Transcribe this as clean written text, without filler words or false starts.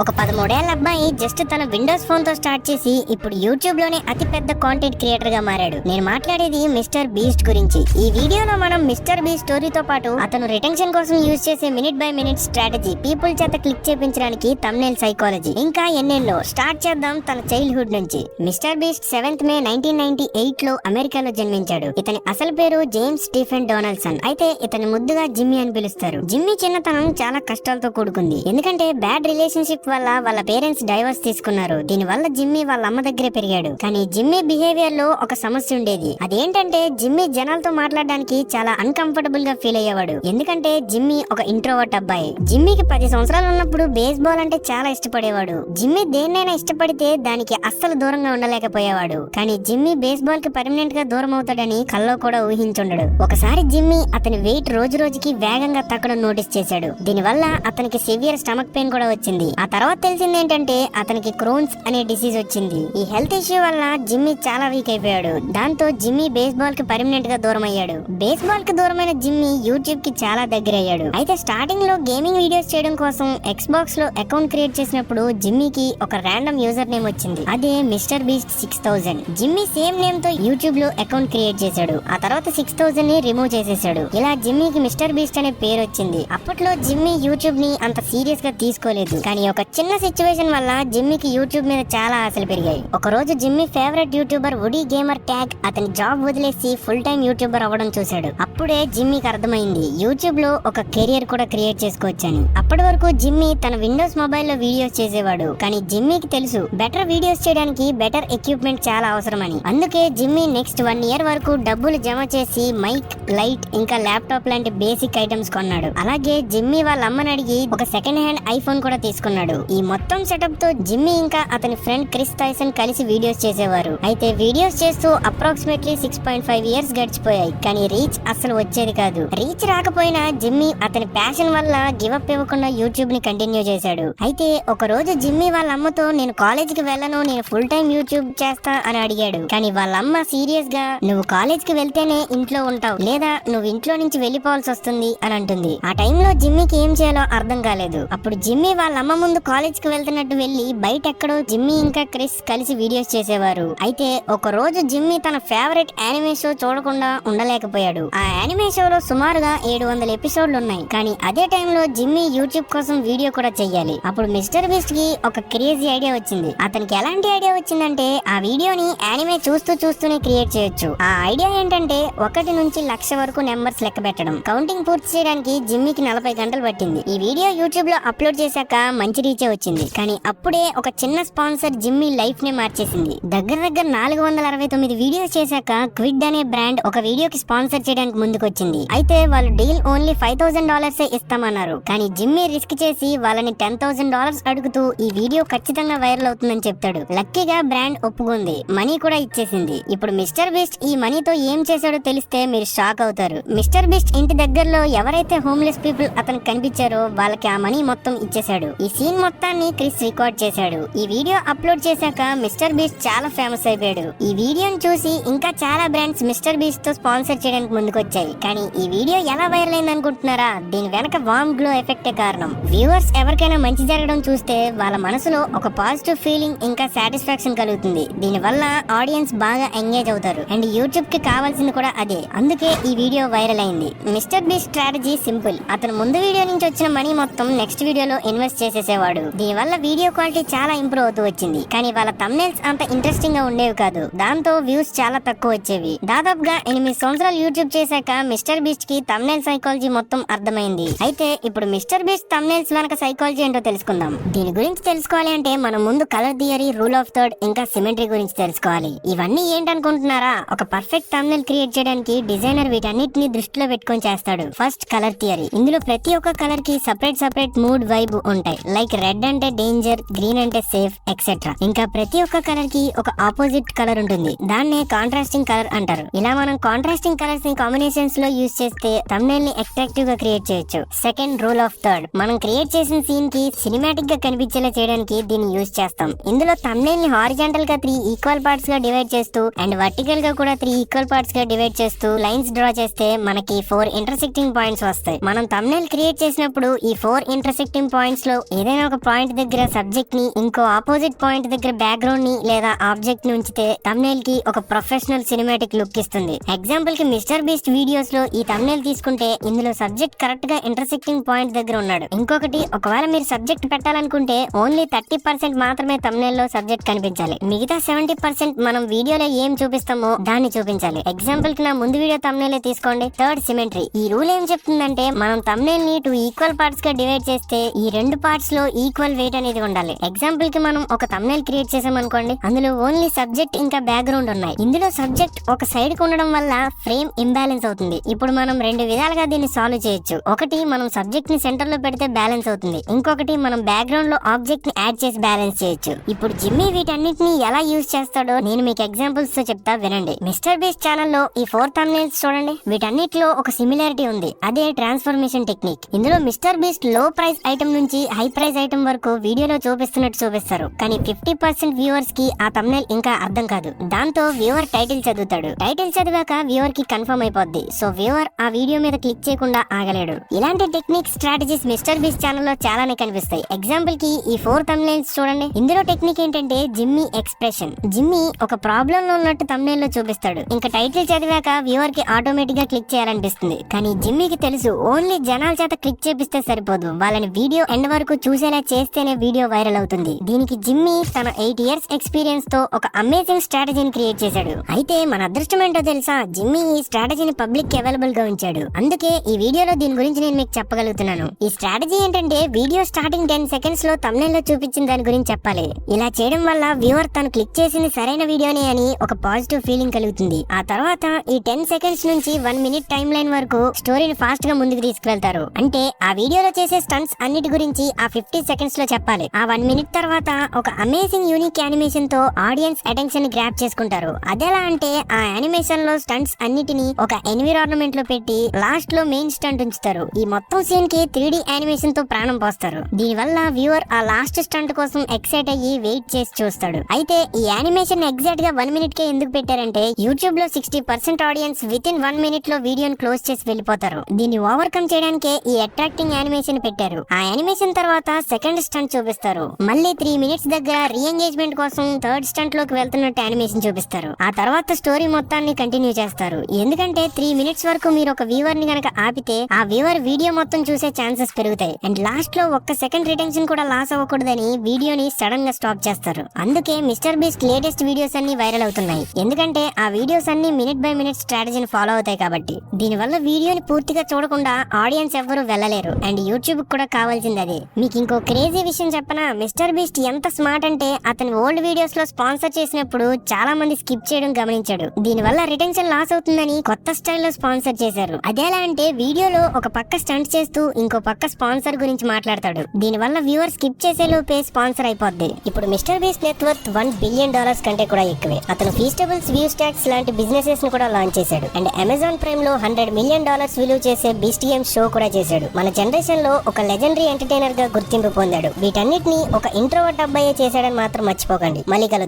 ఒక 13 ఏళ్ల అబ్బాయి జస్ట్ తన విండోస్ ఫోన్ తో స్టార్ట్ చేసి ఇప్పుడు యూట్యూబ్ లోనే అతి పెద్ద కాంటెంట్ క్రియేటర్ గా మారాడు. నేను మాట్లాడేది మిస్టర్ బీస్ట్ గురించి. ఈ వీడియోలో మనం మిస్టర్ బీస్ట్ స్టోరీతో పాటు అతను రిటెన్షన్ కోసం యూజ్ చేసే minute by minute strategy, people చేత క్లిక్ చేపించడానికి థంబ్నెయిల్ సైకాలజీ, ఇంకా ఎన్నెన్నో. స్టార్ట్ చేద్దాం తన చైల్డ్హుడ్ నుంచి. మిస్టర్ బీస్ట్ 7th మే 1998 లో అమెరికాలో జన్మించాడు. ఇతని అసలు పేరు జేమ్స్ స్టీఫెన్ డొనాల్డ్సన్. అయితే ఇతని ముద్దుగా జిమ్మీ అని పిలుస్తారు. జిమ్మీ చిన్నతనం చాలా కష్టాలతో కూడుకుంది. ఎందుకంటే బ్యాడ్ రిలేషన్షిప్ వల్ల వాళ్ళ పేరెంట్స్ డైవర్స్ తీసుకున్నారు. దీని వల్ల జిమ్మీ వాళ్ళ అమ్మ దగ్గరే పెరిగాడు. కానీ జిమ్మీ బిహేవియర్ లో ఒక సమస్య ఉండేది. అదేంటంటే జిమ్మీ జనాలతో మాట్లాడడానికి చాలా అన్కంఫర్టబుల్ గా ఫీల్ అయ్యేవాడు. ఎందుకంటే జిమ్మీ ఒక ఇంట్రోవర్ట్ అబ్బాయి. జిమ్మీకి 10 సంవత్సరాలు ఉన్నప్పుడు బేస్బాల్ అంటే చాలా ఇష్టపడేవాడు. జిమ్మీ దేన్నైనా ఇష్టపడితే దానికి అస్సలు దూరంగా ఉండలేకపోయేవాడు. కానీ జిమ్మీ బేస్బాల్ కి పర్మనెంట్ గా దూరం అవుతాడని కల్లో కూడా ఊహించుండడు. ఒకసారి జిమ్మీ అతని వెయిట్ రోజు రోజుకి వేగంగా తగ్గడం నోటీస్ చేశాడు. దీనివల్ల అతనికి సివియర్ స్టమక్ పెయిన్ కూడా వచ్చింది. ఆ తర్వాత తెలిసింది ఏంటంటే అతనికి క్రోన్స్ అనే డిసీజ్ వచ్చింది. ఈ హెల్త్ ఇష్యూ వల్ల జిమ్మీ చాలా వీక్ అయిపోయాడు. దాంతో జిమ్మీ బేస్బాల్ కి పర్మనెంట్ గా దూరం అయ్యాడు. బేస్బాల్ కి దూరమైన జిమ్మీ యూట్యూబ్ కి చాలా దగ్గర అయ్యాడు. అయితే స్టార్టింగ్ లో గేమింగ్ వీడియోస్ చేయడం కోసం ఎక్స్బాక్స్ లో అకౌంట్ క్రియేట్ చేసినప్పుడు జిమ్మీకి ఒక ర్యాండమ్ యూజర్ నేమ్ వచ్చింది. అదే mister beast 6000. Jimmy same name తో యూట్యూబ్ లో అకౌంట్ క్రియేట్ చేశాడు. ఆ తర్వాత 6000 ని రిమూవ్ చేసేసాడు. ఇలా జిమ్మీకి మిస్టర్ బీస్ట్ అనే పేరు వచ్చింది. అప్పట్లో జిమ్మీ యూట్యూబ్ ని అంత సీరియస్ గా తీసుకోలేదు. కానీ ఒక చిన్న సిచ్యువేషన్ వల్ల జిమ్మీకి యూట్యూబ్ మీద చాలా ఆశలు పెరిగాయి. ఒక రోజు Jimmy favourite YouTuber woody gamer tag అతని జాబ్ వదిలేసి ఫుల్ టైం యూట్యూబర్ అవ్వడం చూశాడు. అప్పుడే జిమ్మీకి అర్థమైంది యూట్యూబ్ లో ఒక కెరియర్ కూడా క్రియేట్ చేసుకోవచ్చని. అప్పటి వరకు జిమ్మీ తన విండోస్ మొబైల్ లో వీడియోస్ చేసేవాడు. కానీ జిమ్మీకి తెలుసు బెటర్ వీడియోస్ చేయడానికి బెటర్ ఎక్విప్మెంట్ చాలా అవసరమని. అందుకే జిమ్మీ నెక్స్ట్ 1 year వరకు డబ్బులు జమ చేసి మైక్, లైట్, ఇంకా ల్యాప్టాప్ లాంటి బేసిక్ ఐటమ్స్ కొన్నాడు. అలాగే జిమ్మీ వాళ్ళ అమ్మని అడిగి ఒక సెకండ్ హ్యాండ్ ఐఫోన్ కూడా తీసుకున్నాడు. ఈ మొత్తం సెటప్ తో జిమ్మీ ఇంకా అతని ఫ్రెండ్ క్రిస్ టైసన్ కలిసి వీడియోస్ చేసేవారు. అయితే వీడియోస్ చేస్తూ అప్రాక్సిమేట్లీ 6.5 years గడిచిపోయాయి. కానీ రీచ్ అసలు వచ్చేది కాదు. రీచ్ రాకపోయినా జిమ్మీ అతని ప్యాషన్ వల్ల గివ్ అప్ ఇవ్వకుండా యూట్యూబ్ ని కంటిన్యూ చేశాడు. అయితే ఒక రోజు జిమ్మీ వాళ్ళ అమ్మతో నేను కాలేజ్ కి వెళ్ళను, నేను ఫుల్ టైం యూట్యూబ్ చేస్తా అని అడిగాడు. కానీ వాళ్ళ అమ్మ సీరియస్ గా నువ్వు కాలేజ్ కి వెళ్తేనే ఇంట్లో ఉంటావు, లేదా నువ్వు ఇంట్లో నుంచి వెళ్ళిపోవాల్సి వస్తుంది అని అంటుంది. ఆ టైంలో జిమ్మీకి ఏం చేయాలో అర్థం కాలేదు. అప్పుడు జిమ్మీ వాళ్ళ అమ్మ ముందు కాలేజ్ కి వెళ్తున్నట్టు వెళ్లి బయట ఎక్కడో జిమ్మీ ఇంకా క్రిస్ కలిసి వీడియోస్ చేసేవారు. అయితే ఒక రోజు జిమ్మీ తన ఫేవరెట్ యానిమే షో చూడకుండా ఉండలేకపోయాడు. ఆ యానిమే షోలో సుమారుగా 700 ఎపిసోడ్లు ఉన్నాయి. కానీ అదే టైంలో జిమ్మీ యూట్యూబ్ కోసం వీడియో కూడా చెయ్యాలి. అప్పుడు మిస్టర్ బీస్ట్ కి ఒక క్రేజీ ఐడియా వచ్చింది. అతనికి ఎలాంటి ఐడియా వచ్చిందంటే ఆ వీడియోని యానిమే చూస్తూనే క్రియేట్ చేయొచ్చు. ఆ ఐడియా ఏంటంటే 1 నుంచి 1,00,000 వరకు నెంబర్స్ లెక్క పెట్టడం. కౌంటింగ్ పూర్తి చేయడానికి జిమ్మీకి 40 గంటలు పట్టింది. ఈ వీడియో యూట్యూబ్ లో అప్లోడ్ చేశాక మంచి రీచే వచ్చింది. కానీ అప్పుడే ఒక చిన్న స్పాన్సర్ జిమ్మీ లైఫ్ నే మార్చేసింది. దగ్గర 469 వీడియోస్ చేశాక క్విడ్ అనే బ్రాండ్ ఒక వీడియోకి స్పాన్సర్ చేయడానికి ముందుకొచ్చింది. అయితే వాళ్ళు డీల్ ఓన్లీ $5,000 ఇస్తామన్నారు. కానీ జిమ్మీ రిస్క్ చేసి వాళ్ళని $10,000 అడుగుతూ ఈ వీడియో ఖచ్చితంగా వైరల్ అవుతుందని చెప్తాడు. లక్కీగా బ్రాండ్ ఒప్పుకుంది, మనీ కూడా ఇచ్చేసింది. ఇప్పుడు మిస్టర్ బీస్ట్ ఈ మనీతో ఏం చేశాడో తెలిస్తే మీరు షాక్ అవుతారు. మిస్టర్ బీస్ట్ ఇంటి దగ్గరలో ఎవరైతే హోమ్లెస్ పీపుల్ అతనికి కనిపించారో వాళ్ళకి ఆ మనీ మొత్తం ఇచ్చేశాడు. ఈ సీన్ మొత్తాన్ని క్రిస్ రికార్డ్ చేశాడు. ఈ వీడియో అప్లోడ్ చేశాక మిస్టర్ బీస్ట్ చాలా ఫేమస్ అయిపోయాడు. ఈ వీడియోని చూసి ఇంకా చాలా బ్రాండ్స్ మిస్టర్ బీస్ట్ తో స్పాన్సర్ చేయడానికి ముందుకొచ్చాయి. కానీ ఈ వీడియో ఎలా వైరల్ అయింది అనుకుంటున్నారా? దీని వెనక వార్మ్ గ్లో ఎఫెక్టే కారణం. వ్యూవర్స్ ఎవరికైనా మంచి జరగడం చూస్తే వాళ్ళ మనసులో ఒక పాజిటివ్ ఫీలింగ్ ఇంకా సాటిస్ఫాక్షన్ కలుగుతుంది. దీని వల్ల ఆడియన్స్ బాగా ఎంగేజ్ అవుతారు. అండ్ యూట్యూబ్ కి కావాల్సింది కూడా అదే. అందుకే ఈ వీడియో వైరల్ అయింది. Mister beast strategy simple. అతను ముందు వీడియో నుంచి వచ్చిన మనీ మొత్తం నెక్స్ట్ వీడియోలో ఇన్వెస్ట్ చేసేసేవాడు. దీని వల్ల వీడియో క్వాలిటీ చాలా ఇంప్రూవ్ అవుతూ వచ్చింది. కానీ వాళ్ళ థంబ్నెయిల్స్ అంత ఇంట్రెస్టింగ్ గా ఉండేవి కాదు. దాంతో వ్యూస్ చాలా తక్కువ వచ్చేవి. దాదాపుగా 8 సంవత్సరాలు యూట్యూబ్ చేశాక మిస్టర్ బీస్ట్ కి థంబ్నెయిల్ సైకాలజీ మొత్తం అర్థమైంది. అయితే ఇప్పుడు మిస్టర్ బీస్ట్ థంబ్నెయిల్స్ వెనక సైకాలజీ ఏంటో తెలుసుకుందాం. దీని గురించి తెలుసుకోవాలి అంటే మనం ముందు colour theory, rule of third, ఇంకా సిమెట్రీ గురించి తెలుసుకోవాలి. ఇవన్నీ ఏంటనుకుంటున్నారా? ఒక పర్ఫెక్ట్ థంబ్నెయిల్ క్రియేట్ చేయడానికి డిజైనర్ వీటన్నిటిని దృష్టిలో పెట్టుకొని చేస్తాడు. First colour theory. ఇందులో ప్రతి ఒక్క కలర్ కి సపరేట్ మూడ్, వైబ్ ఉంటాయి. లైక్ రెడ్ అంటే డేంజర్, గ్రీన్ అంటే సేఫ్, ఎక్సెట్రా. ఇంకా ప్రతి ఒక్క కలర్ కి ఒక ఆపోజిట్ కలర్ ఉంటుంది. దాన్నే కాంట్రాస్టింగ్ కలర్ అంటారు. ఇలా మనం కాంట్రాస్టింగ్ కలర్స్ ని కాంబినేషన్స్ లో యూజ్ చేస్తే థంబ్నెయిల్ ని అట్రాక్టివ్ గా క్రియేట్ చేయొచ్చు. Second rule of third. మనం క్రియేట్ చేసిన సీన్ కి సినిమాటిక్ గా కనిపించేలా చేయడానికి దీన్ని యూజ్ చేస్తాం. ఇందులో థంబ్నెయిల్ ని హారిజాంటల్ గా 3 ఈక్వల్ పార్ట్స్ గా డివైడ్ చేస్తూ అండ్ వర్టికల్ గా కూడా 3 ఈక్వల్ పార్ట్స్ గా డివైడ్ చేస్తూ లైన్స్ డ్రా చేస్తే మనకి 4 ఇంటర్సెక్టింగ్ పాయింట్స్ వస్తాయి. మనం థంబ్నెయిల్ క్రియేట్ చేసినప్పుడు ఈ 4 ఇంటర్సెక్టింగ్ పాయింట్స్ లో ఏదైనా ఒక పాయింట్ దగ్గర సబ్జెక్ట్ ని, ఇంకో ఆపోజిట్ పాయింట్ దగ్గర బ్యాక్గ్రౌండ్ ని లేదా ఆబ్జెక్ట్ ని ఉంచితే థంబ్నెయిల్ కి ఒక ప్రొఫెషనల్ సినిమాటిక్ లుక్ ఇస్తుంది. ఎగ్జాంపుల్ కి మిస్టర్ బీస్ట్ వీడియోస్ లో ఈ థంబ్నెయిల్ తీసుకుంటే ఇందులో సబ్జెక్ట్ కరెక్ట్ గా ఇంటర్సెక్టింగ్ పాయింట్ దగ్గర ఉన్నాడు. ఇంకొకటి, ఒకవేళ మీరు సబ్జెక్ట్ పెట్టాలనుకుంటే ఓన్లీ 30% మాత్రమే థంబ్నెయిల్ లో సబ్జెక్ట్ కనిపించాలి. మిగతా 70% మనం వీడియోలో ఏం చూపిస్తామో దాన్ని చూపించాలి. ఎగ్జాంపుల్ కి నా ముందు వీడియో థంబ్నెయిల్ తీసుకోండి. Third symmetry. ఈ రూల్ ఏం చెప్తుందంటే మనం థంబ్నెయిల్ ని 2 ఈక్వల్ పార్ట్స్ గా డివైడ్ చేస్తే ఈ 2 పార్ట్స్ లో ఈక్వల్ వెయిట్ అనేది ఉండాలి. ఎగ్జాంపుల్ కి మనం ఒక థంబ్నెయిల్ క్రియేట్ చేసాం అనుకోండి, అందులో ఓన్లీ సబ్జెక్ట్ ఇంకా బ్యాక్గ్రౌండ్ ఉన్నాయి. ఇందులో సబ్జెక్ట్ ఒక సైడ్ కు ఉండడం వల్ల ఫ్రేమ్ ఇంబ్యాలెన్స్ అవుతుంది. ఇప్పుడు మనం 2 విధాలుగా దీన్ని సాల్వ్ చేయొచ్చు. ఒకటి, మనం సబ్జెక్ట్ ని సెంటర్ లో పెడితే బ్యాలెన్స్ అవుతుంది. ఇంకొకటి, మనం బ్యాక్గ్రౌండ్ లో ఆబ్జెక్ట్ ని యాడ్ చేసి బ్యాలెన్స్ చేయొచ్చు. ఇప్పుడు జిమ్మీ వీటన్నిటిని ఎలా యూజ్ చేస్తాడో నేను మీకు ఎగ్జాంపుల్స్ తో చెప్తా వినండి. మిస్టర్ బీస్ట్ ఛానల్ లో ఈ 4 థంబ్నెయిల్స్ చూడండి. వీటన్నిటిలో ఒక సిమిలారిటీ ఉంది, అదే ట్రాన్స్ఫర్మేషన్ టెక్నిక్. ఇందులో మిస్టర్ బీస్ట్ లో ప్రైస్ ఐటమ్ నుంచి హై ప్రైస్ ఐటమ్ వరకు వీడియోలో చూపిస్తున్నట్టు చూపిస్తారు. కానీ 50% వ్యూవర్స్ కి ఆ థంబ్నెయిల్ ఇంకా అర్థం కాదు. దాంతో వ్యూవర్ టైటిల్ చదువుతాడు. టైటిల్ చదివాక వ్యూవర్ కి కన్ఫర్మ్ అయిపోద్ది. సో వ్యూవర్ ఆ వీడియో మీద క్లిక్ చేయకుండా ఆగలేడు. ఇలాంటి technique strategies mister beast channel లో చాలానే కనిపిస్తాయి. ఎగ్జాంపుల్ కి ఈ 4 థంబ్నెయిల్స్ చూడండి. ఇందులో టెక్నిక్ ఏంటంటే జిమ్మీ ఎక్స్ప్రెషన్. జిమ్మీ ఒక ప్రాబ్లం లో ఉన్నట్టు థంబ్నెయిల్ లో చూపిస్తాడు. ఇంకా టైటిల్ చదివాక వ్యూవర్ కి ఆటోమేటిక్ గా క్లిక్ చేయాలనిపిస్తుంది. కానీ జిమ్మీకి తెలుసు ఓన్లీ జనాల చేత క్లిక్ చేపిస్తే సరిపోదు, వాళ్ళని వీడియో ఎండ్ వరకు చూసేలా చేస్తేనే వీడియో వైరల్ అవుతుంది. దీనికి జిమ్మీ తన 8 years ఎక్స్పీరియన్స్ తో ఒక అమేజింగ్ స్ట్రాటజీని క్రియేట్ చేశాడు. అయితే మన అదృష్టం ఏంటో తెలుసా, జిమ్మీ ఈ స్ట్రాటజీని పబ్లిక్ కి అవైలబుల్ గా ఉంచాడు. అందుకే ఈ వీడియోలో దీని గురించి నేను మీకు చెప్పగలుగుతున్నాను. ఈ స్ట్రాటజీ ఏంటంటే వీడియో స్టార్టింగ్ 10 seconds లో థంబ్నెయిల్ లో చూపించిన దాని గురించి చెప్పాలి. ఇలా చేయడం వల్ల వ్యూవర్ తను క్లిక్ చేసింది సరైన వీడియోనే అని ఒక పాజిటివ్ ఫీలింగ్ కలుగుతుంది. ఆ తర్వాత ఈ 10 seconds నుంచి 1 minute టైం లైన్ వరకు స్టోరీని ఫాస్ట్ గా ముందుకు తీసుకువెళ్తారు. అంటే ఆ వీడియోలో చేసే స్టంట్స్ అన్నిటి గురించి ఆ 50 seconds లో చెప్పాలి. ఆ 1 minute తర్వాత ఒక అమేజింగ్ యూనిక్ యానిమేషన్ తో ఆడియన్స్ అటెన్షన్ ని గ్రాప్ చేసుకుంటారు. అదెలా అంటే ఆ యానిమేషన్ లో స్టంట్స్ అన్నిటిని ఒక ఎన్విరాన్మెంట్ లో పెట్టి లాస్ట్ లో మెయిన్ స్టంట్ ఉంచుతారు. ఈ మొత్తం సీన్ కి 3D యానిమేషన్ తో ప్రాణం పోస్తారు. దీని వల్ల వ్యూవర్ ఆ లాస్ట్ స్టంట్ కోసం ఎక్సైట్ అయ్యి వెయిట్ చేసి చూస్తాడు. అయితే ఈ యానిమేషన్ ఎగ్జాక్ట్ గా 1 minute కే ఎందుకు పెట్టారంటే యూట్యూబ్ లో 60% ఆడియన్స్ విత్ ఇన్ 1 minute లో వీడియోని క్లోజ్ చేసి వెళ్ళిపోతారు. దీన్ని ఓవర్కమ్ చేయడానికే ఈ అట్రాక్టింగ్ యానిమేషన్ పెట్టారు. ఆ యానిమేషన్ తర్వాత సెకండ్ స్టంట్ చూపిస్తారు. మళ్ళీ 3 minutes దగ్గర రీ ఎంగేజ్మెంట్ కోసం థర్డ్ స్టంట్ లోకి వెళ్తున్నట్టు యానిమేషన్ చూపిస్తారు. ఆ తర్వాత స్టోరీ మొత్తాన్ని కంటిన్యూ చేస్తారు. ఎందుకంటే 3 minutes వరకు మీరు ఒక వ్యూవర్ ని గనక ఆపితే ఆ వ్యూవర్ వీడియో మొత్తం చూసే ఛాన్సెస్ పెరుగుతాయి. అండ్ లాస్ట్ లో 1 second రిటెన్షన్ కూడా లాస్ అవ్వకూడదని వీడియోని సడన్ గా స్టాప్ చేస్తారు. అందుకే మిస్టర్ బీస్ట్ లేటెస్ట్ వీడియోస్ అన్ని వైరల్ అవుతున్నాయి. ఎందుకంటే ఆ వీడియోస్ అన్ని మినిట్ బై మినిట్ స్ట్రాటజీని ఫాలో అవుతాయి కాబట్టి. దీని వల్ల వీడియోని పూర్తిగా చూడకుండా ఆడియన్స్ ఎవ్వరూ వెళ్ళలేరు. అండ్ యూట్యూబ్ కూడా కావాల్సింది అదే. మీకు ఇంకో క్రేజీ విషయం చెప్పనా, మిస్టర్ బీస్ట్ ఎంత స్మార్ట్ అంటే అతని ఓల్డ్ వీడియోస్ లో స్పాన్సర్ చేసినప్పుడు చాలా మంది స్కిప్ చేయడం గమనించాడు. దీని వల్ల రిటెన్షన్ లాస్ అవుతుందని కొత్త స్టైల్లో స్పాన్సర్ చేశారు. అదేలా అంటే వీడియోలో ఒక పక్క స్టంట్ చేస్తూ ఇంకో పక్క స్పాన్సర్ గురించి మాట్లాడతాడు. దీని వల్ల వ్యూవర్ స్కిప్ చేసే లోపే స్పాన్సర్ అయిపోద్ది. ఇప్పుడు mister beast net worth $1 billion కంటే కూడా ఎక్కువే. అతను ఫీస్టబుల్స్, వ్యూ స్టాక్స్ లాంటి బిజినెసెస్ ని కూడా లాంచ్ చేశాడు. అండ్ అమెజాన్ ప్రైమ్ లో $100 million విలువ చేసే బీస్ట్ గేమ్ షో కూడా చేశాడు. మన జనరేషన్ లో ఒక లెజెండరీ ఎంటర్టైనర్ గా గుర్తింపు పొందాడు. వీటన్నిటిని ఒక ఇంట్రోవర్ట్ అబ్బాయే చేశాడని మాత్రం మర్చిపోకండి. మళ్ళీ కలుద్దాం.